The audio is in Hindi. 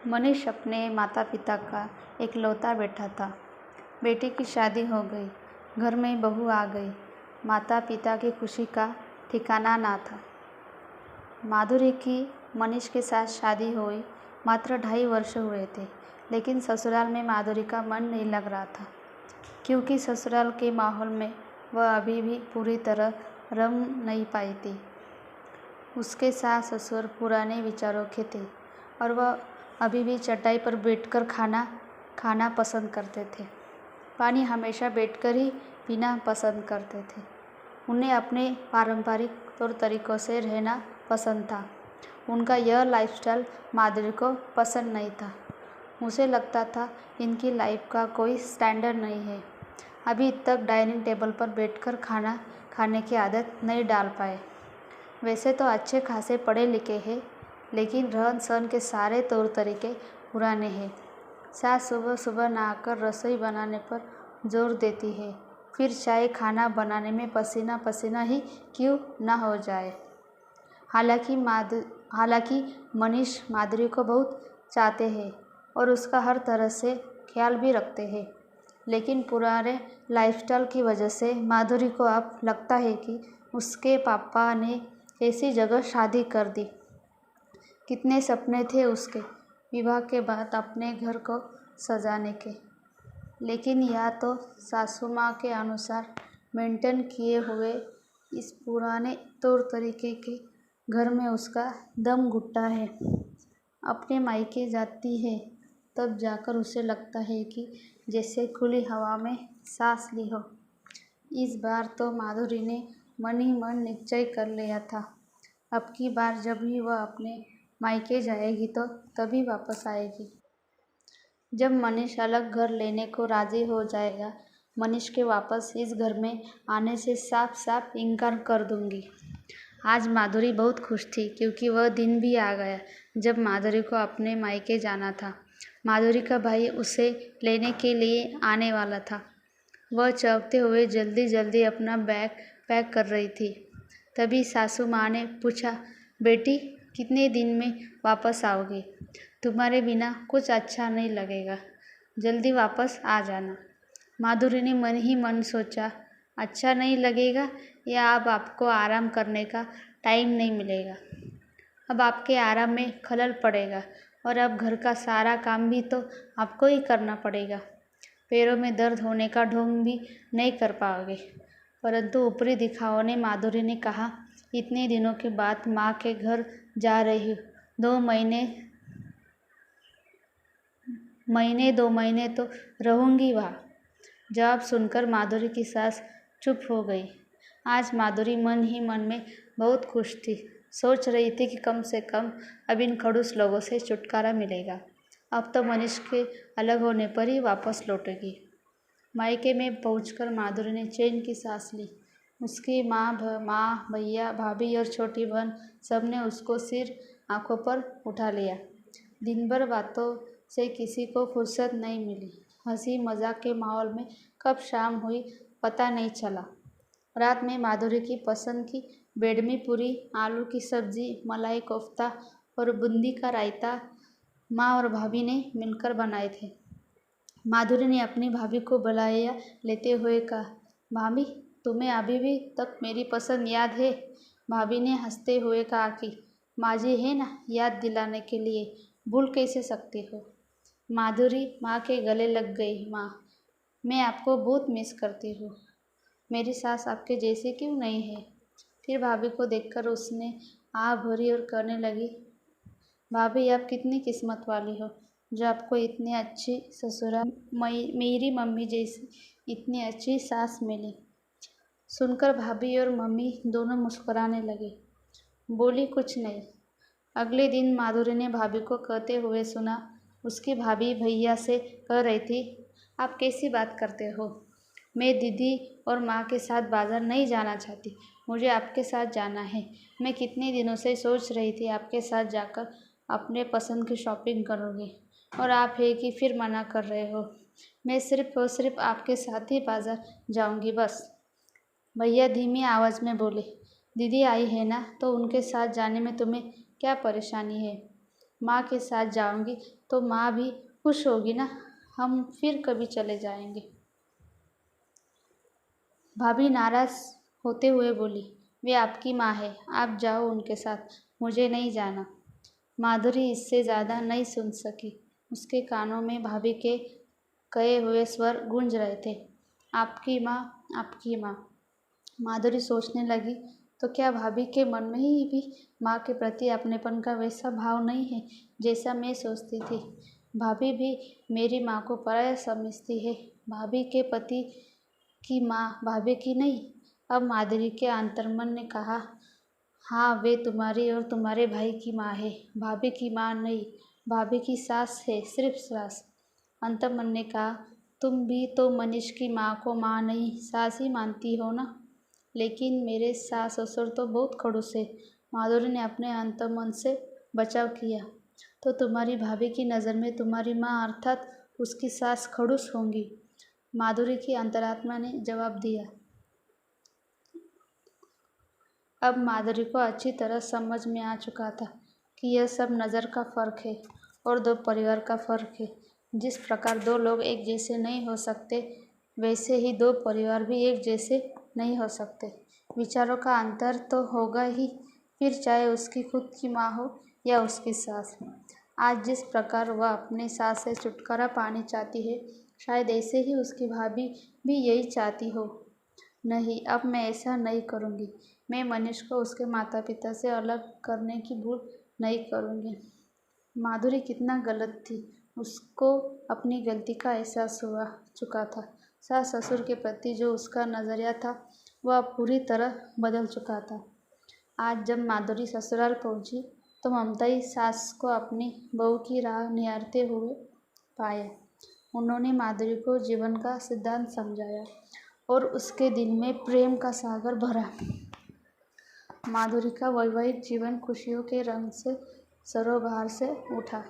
मनीष अपने माता पिता का इकलौता बेटा था। बेटे की शादी हो गई, घर में बहू आ गई। माता पिता की खुशी का ठिकाना ना था। माधुरी की मनीष के साथ शादी हुई मात्र 2.5 वर्ष हुए थे, लेकिन ससुराल में माधुरी का मन नहीं लग रहा था, क्योंकि ससुराल के माहौल में वह अभी भी पूरी तरह रम नहीं पाई थी। उसके सास ससुर पुराने विचारों के थे और वह अभी भी चटाई पर बैठकर खाना पसंद करते थे। पानी हमेशा बैठकर ही पीना पसंद करते थे। उन्हें अपने पारंपरिक तौर तरीक़ों से रहना पसंद था। उनका यह लाइफस्टाइल माधुरी को पसंद नहीं था। उसे लगता था इनकी लाइफ का कोई स्टैंडर्ड नहीं है। अभी तक डाइनिंग टेबल पर बैठकर खाना खाने की आदत नहीं डाल पाए। वैसे तो अच्छे खासे पढ़े लिखे हैं, लेकिन रहन सहन के सारे तौर तरीके पुराने हैं। सास सुबह सुबह नहाकर रसोई बनाने पर जोर देती है, फिर चाहे खाना बनाने में पसीना पसीना ही क्यों ना हो जाए। हालांकि मनीष माधुरी को बहुत चाहते हैं और उसका हर तरह से ख्याल भी रखते हैं, लेकिन पुराने लाइफस्टाइल की वजह से माधुरी को अब लगता है कि उसके पापा ने ऐसी जगह शादी कर दी। कितने सपने थे उसके विवाह के बाद अपने घर को सजाने के, लेकिन या तो सासू माँ के अनुसार मेंटेन किए हुए इस पुराने तौर तरीके के घर में उसका दम घुटता है। अपने मायके जाती है तब जाकर उसे लगता है कि जैसे खुली हवा में सांस ली हो। इस बार तो माधुरी ने मन ही मन निश्चय कर लिया था, अब की बार जब भी वह अपने मायके जाएगी तो तभी वापस आएगी। जब मनीष अलग घर लेने को राजी हो जाएगा, मनीष के वापस इस घर में आने से साफ साफ इनकार कर दूंगी। आज माधुरी बहुत खुश थी, क्योंकि वह दिन भी आ गया जब माधुरी को अपने मायके जाना था। माधुरी का भाई उसे लेने के लिए आने वाला था। वह चौंकते हुए जल्दी जल्दी अपना बैग पैक कर रही थी। तभी सासू माँ ने पूछा, बेटी कितने दिन में वापस आओगी? तुम्हारे बिना कुछ अच्छा नहीं लगेगा, जल्दी वापस आ जाना। माधुरी ने मन ही मन सोचा, अच्छा नहीं लगेगा या अब आपको आराम करने का टाइम नहीं मिलेगा? अब आपके आराम में खलल पड़ेगा और अब घर का सारा काम भी तो आपको ही करना पड़ेगा। पैरों में दर्द होने का ढोंग भी नहीं कर पाओगे। परंतु ऊपरी दिखावों ने माधुरी ने कहा, इतने दिनों के बाद माँ के घर जा रही हूँ, 2 महीने तो रहूँगी वहाँ। जवाब सुनकर माधुरी की सास चुप हो गई। आज माधुरी मन ही मन में बहुत खुश थी। सोच रही थी कि कम से कम अब इन खड़ूस लोगों से छुटकारा मिलेगा। अब तो मनीष के अलग होने पर ही वापस लौटेगी। मायके में पहुंचकर माधुरी ने चैन की सांस ली। उसकी माँ, भैया, भाभी और छोटी बहन सबने उसको सिर आंखों पर उठा लिया। दिन भर बातों से किसी को फुर्सत नहीं मिली। हंसी मजाक के माहौल में कब शाम हुई पता नहीं चला। रात में माधुरी की पसंद की बेडमी पूरी, आलू की सब्जी, मलाई कोफ्ता और बूंदी का रायता माँ और भाभी ने मिलकर बनाए थे। माधुरी ने अपनी भाभी को बुलाया लेते हुए कहा, भाभी तुम्हें अभी भी तक मेरी पसंद याद है? भाभी ने हंसते हुए कहा कि माँ जी है ना याद दिलाने के लिए, भूल कैसे सकती हो। माधुरी माँ के गले लग गई। माँ, मैं आपको बहुत मिस करती हूँ। मेरी सास आपके जैसी क्यों नहीं है? फिर भाभी को देखकर उसने आह भरी और कहने लगी, भाभी आप कितनी किस्मत वाली हो जो आपको इतनी अच्छी ससुराल, मेरी मम्मी जैसी इतनी अच्छी सास मिली। सुनकर भाभी और मम्मी दोनों मुस्कुराने लगे। बोली कुछ नहीं। अगले दिन माधुरी ने भाभी को कहते हुए सुना। उसकी भाभी भैया से कह रही थी, आप कैसी बात करते हो? मैं दीदी और माँ के साथ बाज़ार नहीं जाना चाहती, मुझे आपके साथ जाना है। मैं कितने दिनों से सोच रही थी आपके साथ जाकर अपने पसंद की शॉपिंग करूँगी, और आप है कि फिर मना कर रहे हो। मैं सिर्फ और सिर्फ आपके साथ ही बाज़ार जाऊँगी बस। भैया धीमी आवाज़ में बोले, दीदी आई है ना, तो उनके साथ जाने में तुम्हें क्या परेशानी है? माँ के साथ जाऊंगी तो माँ भी खुश होगी ना। हम फिर कभी चले जाएंगे। भाभी नाराज होते हुए बोली, वे आपकी माँ है, आप जाओ उनके साथ, मुझे नहीं जाना। माधुरी इससे ज़्यादा नहीं सुन सकी। उसके कानों में भाभी के कहे हुए स्वर गूंज रहे थे, आपकी माँ, आपकी माँ। माधुरी सोचने लगी, तो क्या भाभी के मन में ही भी माँ के प्रति अपनेपन का वैसा भाव नहीं है जैसा मैं सोचती थी। भाभी भी मेरी माँ को पराया समझती है। भाभी के पति की माँ भाभी की नहीं। अब माधुरी के अंतर्मन ने कहा, हाँ वे तुम्हारी और तुम्हारे भाई की माँ है, भाभी की माँ नहीं। भाभी की सास है, सिर्फ सास। अंतर्मन ने कहा, तुम भी तो मनीष की माँ को माँ नहीं सास ही मानती हो ना। लेकिन मेरे सास ससुर तो बहुत खड़ूस है। माधुरी ने अपने अंतर्मन से बचाव किया। तो तुम्हारी भाभी की नज़र में तुम्हारी माँ अर्थात उसकी सास खड़ूस होंगी। माधुरी की अंतरात्मा ने जवाब दिया। अब माधुरी को अच्छी तरह समझ में आ चुका था कि यह सब नज़र का फ़र्क है और दो परिवार का फ़र्क है। जिस प्रकार दो लोग एक जैसे नहीं हो सकते, वैसे ही दो परिवार भी एक जैसे नहीं हो सकते। विचारों का अंतर तो होगा ही, फिर चाहे उसकी खुद की माँ हो या उसकी सास। आज जिस प्रकार वह अपनी सास से छुटकारा पानी चाहती है, शायद ऐसे ही उसकी भाभी भी यही चाहती हो। नहीं, अब मैं ऐसा नहीं करूँगी। मैं मनीष को उसके माता पिता से अलग करने की भूल नहीं करूँगी। माधुरी कितना गलत थी, उसको अपनी गलती का एहसास हुआ चुका था। सास ससुर के प्रति जो उसका नज़रिया था वह पूरी तरह बदल चुका था। आज जब माधुरी ससुराल पहुंची तो ममता ही सास को अपनी बहू की राह निहारते हुए पाया। उन्होंने माधुरी को जीवन का सिद्धांत समझाया और उसके दिल में प्रेम का सागर भरा। माधुरी का वैवाहिक जीवन खुशियों के रंग से सरोबार से उठा।